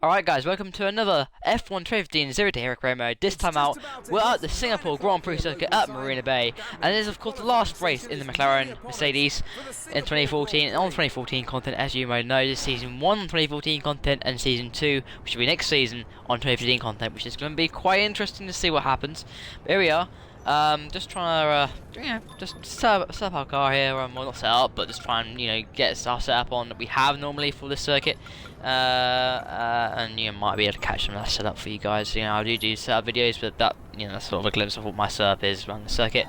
Alright guys, welcome to another F1 2015 Zero to Hero career mode. This time out, we're at the Singapore Grand Prix circuit at Marina Bay. And this is of course the last race in the McLaren-Mercedes in 2014. And on 2014 content, as you might know, this is Season 1 on 2014 content and Season 2, which will be next season on 2015 content, which is going to be quite interesting to see what happens. But here we are. Just trying to, just set up our car here. Well, not set up, but just try and, get our setup on that we have normally for this circuit. And you might be able to catch some of that setup for you guys. I do setup videos, but that, that's sort of a glimpse of what my setup is around the circuit.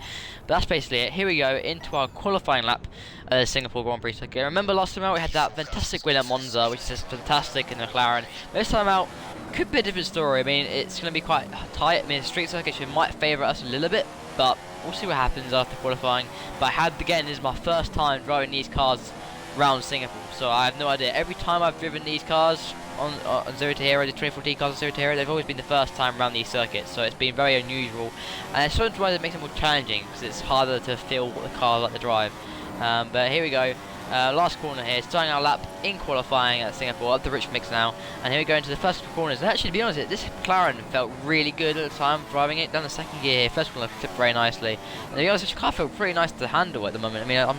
But that's basically it. Here we go into our qualifying lap at the Singapore Grand Prix circuit. Remember last time out we had that fantastic win at Monza, which is fantastic in the McLaren. This time out, could be a different story. I mean, it's going to be quite tight. I mean, the street circuit might favour us a little bit, but we'll see what happens after qualifying. But again, this is my first time driving these cars around Singapore, so I have no idea. Every time I've driven these cars on Zero to Hero, the 2014 cars on Zero to Hero, they've always been the first time around these circuits, so it's been very unusual. And it's sometimes why it makes it more challenging, because it's harder to feel what the cars like to drive. But here we go. Last corner here, starting our lap in qualifying at Singapore, up the rich mix now, and here we go into the first corners. And actually, to be honest, this McLaren felt really good at the time driving it. Down the second gear here, first corner flipped very nicely. And to be honest, this car felt pretty nice to handle at the moment. I mean, I'm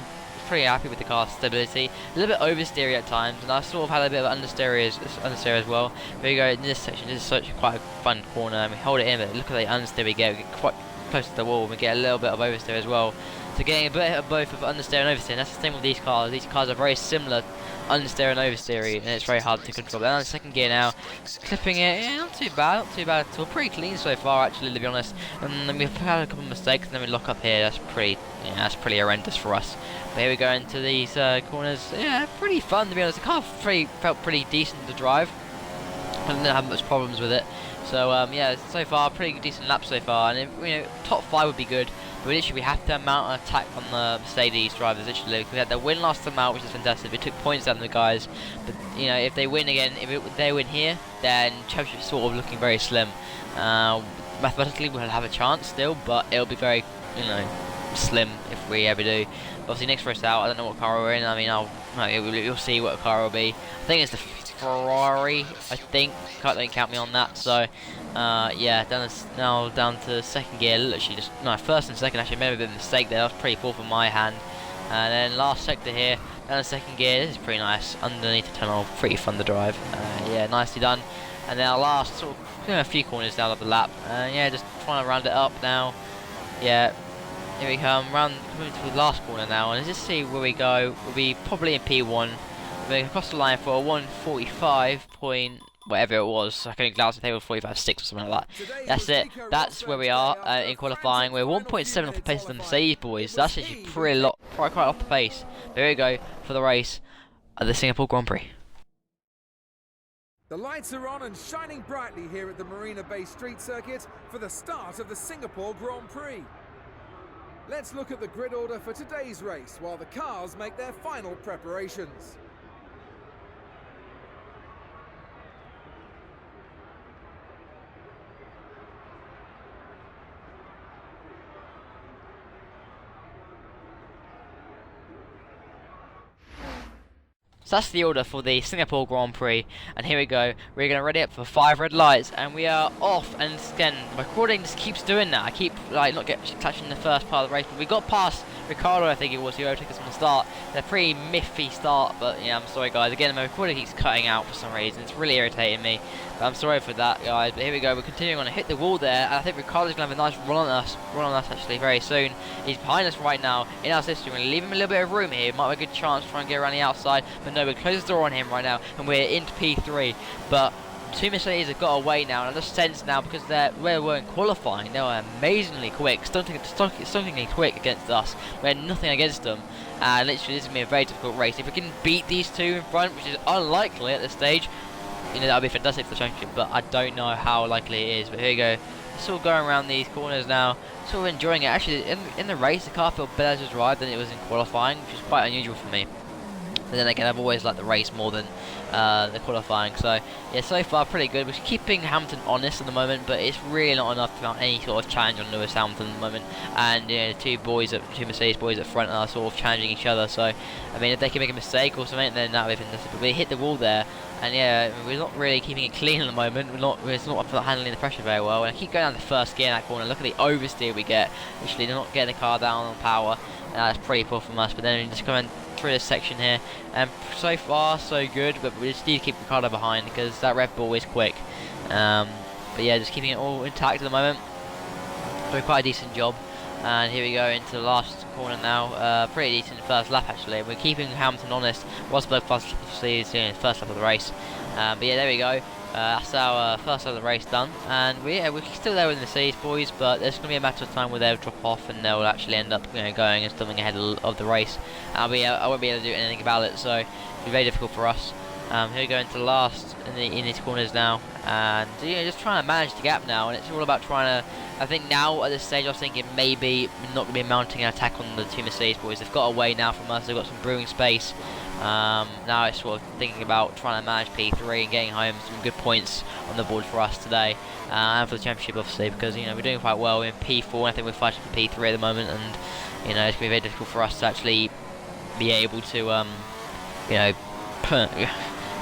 pretty happy with the car's stability. A little bit oversteery at times, and I sort of had a bit of understeer as well. Here we go in this section. This is quite a fun corner, and we hold it in, but look at the understeer we get quite close to the wall. We get a little bit of oversteer as well. So getting a bit of both of understeer and oversteer, and that's the same with these cars. These cars are very similar, understeer and oversteer, and it's very hard to control. Down the second gear now, clipping it, not too bad at all. Pretty clean so far, actually, to be honest. And then we've had a couple of mistakes, and then we lock up here. That's pretty horrendous for us. But here we go into these corners. Yeah, pretty fun to be honest. The car felt pretty decent to drive. I didn't have much problems with it. So yeah, so far pretty decent lap so far, and top 5 would be good. But we have to mount an attack on the Mercedes drivers. Literally, we had the win last time out, which is fantastic. We took points out of the guys, but if they win again, if they win here, then championship's sort of looking very slim. Mathematically, we'll have a chance still, but it'll be very slim if we ever do. Obviously, next race out, I don't know what car we're in. I mean, you'll see what car will be. I think it's the Ferrari. I think don't count me on that. So, yeah, now down to second gear. Literally, first and second. Actually, made a bit of a mistake there. That was pretty poor from my hand. And then last sector here, down to second gear. This is pretty nice. Underneath the tunnel, pretty fun to drive. Yeah, nicely done. And then our last sort of a few corners down of the lap. Yeah, just trying to round it up now. Yeah. Here we come, coming to the last corner now, and let's just see where we go. We'll be probably in P1. We're across the line for a 145 point, whatever it was. I can't glance at the table, 45.6 or something like that. That's it. That's where we are in qualifying. We're 1.7 off the pace of the Mercedes boys. That's actually quite off the pace. There we go for the race at the Singapore Grand Prix. The lights are on and shining brightly here at the Marina Bay Street Circuit for the start of the Singapore Grand Prix. Let's look at the grid order for today's race while the cars make their final preparations. So that's the order for the Singapore Grand Prix, and here we go. We're going to ready up for 5 red lights, and we are off. And again, my recording just keeps doing that. I keep not touching the first part of the race, but we got past Ricardo, I think it was, who overtook us from the start. They're pretty miffy start, but yeah, I'm sorry guys. Again, my recording keeps cutting out for some reason. It's really irritating me, but I'm sorry for that, guys. But here we go. We're continuing on to hit the wall there, and I think Ricardo's going to have a nice run on us actually very soon. He's behind us right now in our system. We're going to leave him a little bit of room here. Might be a good chance to try and get around the outside, but no, we're closing the door on him right now, and we're into P3. But 2 Mercedes have got away now, and I just sense now, because where we weren't qualifying, they were amazingly quick, stuntingly quick against us. We had nothing against them, and literally this is going to be a very difficult race. If we can beat these two in front, which is unlikely at this stage, that would be fantastic for the championship, but I don't know how likely it is. But here we go. Sort of going around these corners now, sort of enjoying it. Actually, in the race, the car felt better to drive than it was in qualifying, which is quite unusual for me. But then again, I've always liked the race more than the qualifying. So yeah, so far pretty good. We're keeping Hamilton honest at the moment, but it's really not enough to mount any sort of challenge on Lewis Hamilton at the moment. And you know, the two Mercedes boys at front are sort of challenging each other. So I mean, if they can make a mistake or something, then that would be fantastic. But we hit the wall there, and yeah, we're not really keeping it clean at the moment. It's not handling the pressure very well. And I keep going down the first gear in that corner. Look at the oversteer we get. Literally, they're not getting the car down on power. That's pretty poor from us. But then we just coming through this section here, and so far so good. But we just need to keep Ricardo behind because that Red Bull is quick. But yeah, just keeping it all intact at the moment. Doing quite a decent job. And here we go into the last corner now. Pretty decent first lap actually. We're keeping Hamilton honest. Rosberg first lap of the race. But yeah, there we go. That's our first lap of the race done. And we're still there with the Mercedes boys, but there's going to be a matter of time where they'll drop off and they'll actually end up going and stumbling ahead of the race. I won't be able to do anything about it, so it'll be very difficult for us. Here we go into the last in these corners now, and just trying to manage the gap now, and it's all about trying to. I think now at this stage I was thinking maybe not going to be mounting an attack on the two Mercedes boys. They've got away now from us. They've got some brewing space. Now it's sort of thinking about trying to manage P3 and getting home some good points on the board for us today, and for the championship obviously, because we're doing quite well in P4. And I think we're fighting for P3 at the moment, and it's going to be very difficult for us to actually be able to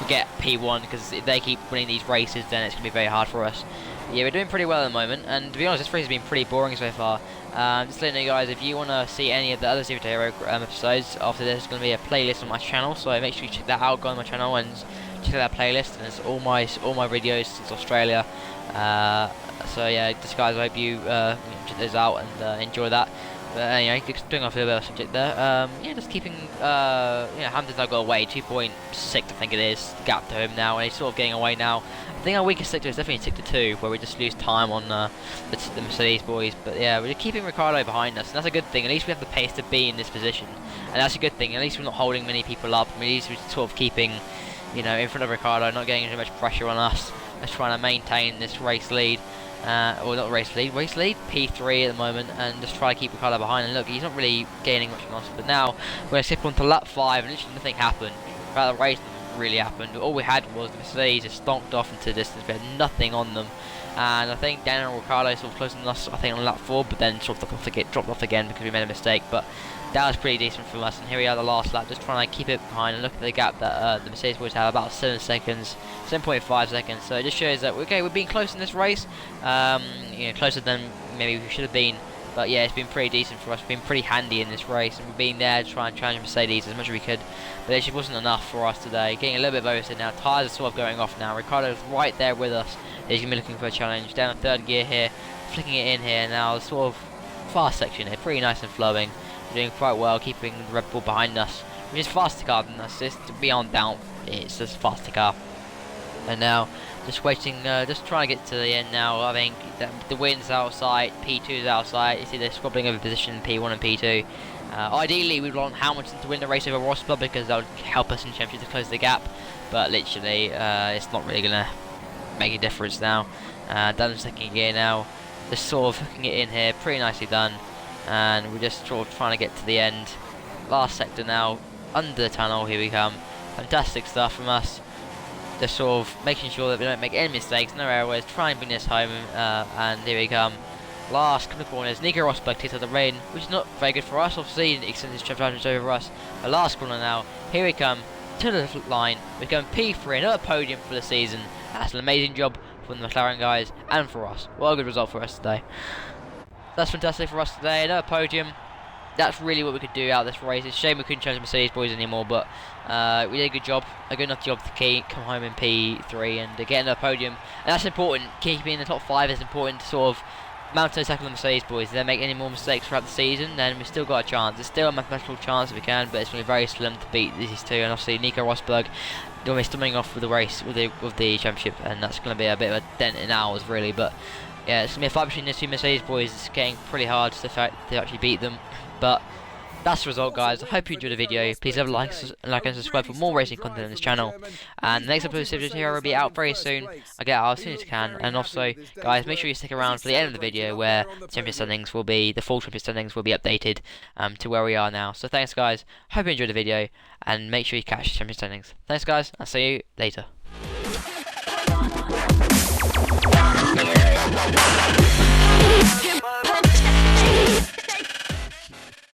get P1, because if they keep winning these races, then it's going to be very hard for us. Yeah, we're doing pretty well at the moment, and to be honest, this race has been pretty boring so far. Just letting you guys, if you want to see any of the other Zero to Hero episodes, after this, there's going to be a playlist on my channel, so make sure you check that out. Go on my channel and check out that playlist, and it's all my videos since Australia. So yeah, just guys, I hope you check those out and enjoy that. But just doing off a little bit of subject there. Just keeping Hamilton's now got away 2.6, I think it is, gap to him now, and he's sort of getting away now. I think our weakest sector is definitely sector 2, where we just lose time on the Mercedes boys. But yeah, we're keeping Ricardo behind us, and that's a good thing. At least we have the pace to be in this position, and that's a good thing. At least we're not holding many people up. At least we're sort of keeping, in front of Ricardo, not getting too much pressure on us. Just trying to maintain this race lead. Or not race lead, P3 at the moment, and just try to keep Ricardo behind. And look, he's not really gaining much from us. But now we're going to skip on to lap 5, and literally nothing happened. Throughout the race, nothing really happened. All we had was the Mercedes just stonked off into the distance. We had nothing on them. And I think Daniel and Ricardo sort of closing us, I think, on lap 4, but then sort of dropped off again because we made a mistake. But that was pretty decent from us, and here we are the last lap, just trying to keep it behind. And look at the gap that the Mercedes boys have, about 7 seconds, 7.5 seconds. So it just shows that we're being close in this race, closer than maybe we should have been. But yeah, it's been pretty decent for us. We've been pretty handy in this race, and we've been there to try and challenge Mercedes as much as we could. But it just wasn't enough for us today. Getting a little bit of oversteer now. Tyres are sort of going off now. Ricardo's right there with us. He's going to be looking for a challenge. Down in third gear here, flicking it in here now. Sort of fast section here, pretty nice and flowing. We're doing quite well, keeping the Red Bull behind us, which is faster car than us. Just beyond doubt, it's just faster car. And now, just waiting, just trying to get to the end now. I think the wind's outside, P2's outside. You see they're squabbling over position P1 and P2. Ideally, we'd want Hamilton to win the race over Rosberg, because that would help us in the championship to close the gap. But literally, it's not really gonna make a difference now. Done in second gear now, just sort of hooking it in here, pretty nicely done. And we're just sort of trying to get to the end. Last sector now, under the tunnel, here we come. Fantastic stuff from us. Just sort of making sure that we don't make any mistakes, no errors, try and bring this home, and here we come. Last couple of corners, Nico Rosberg takes out the rain, which is not very good for us, obviously, he extends his advantage over us. The last corner now, here we come, to the line, we're going P3, another podium for the season. That's an amazing job from the McLaren guys, and for us. What a good result for us today. That's fantastic for us today, another podium. That's really what we could do out of this race. It's a shame we couldn't challenge the Mercedes boys anymore, but we did a good job, a good enough job to come home in P3 and get another podium. And that's important. Keeping in the top 5 is important to sort of mount an attack on the Mercedes boys. If they make any more mistakes throughout the season, then we've still got a chance. There's still a mathematical chance if we can, but it's going to be very slim to beat these two. And obviously Nico Rosberg will be stumbling off with the race, with the championship, and that's going to be a bit of a dent in ours, really. But yeah, it's going to be a fight between the two Mercedes boys. It's getting pretty hard to actually beat them. But that's the result, guys. I hope you enjoyed the video. Please have a like and subscribe for more racing content on this channel. And the next episode of Series here will be out very soon. I'll get it out as soon as I can. And also, guys, make sure you stick around for the end of the video where the championship standings will be, the full championship standings will be updated to where we are now. So thanks, guys. Hope you enjoyed the video, and make sure you catch the championship standings. Thanks, guys. I'll see you later. Yeah.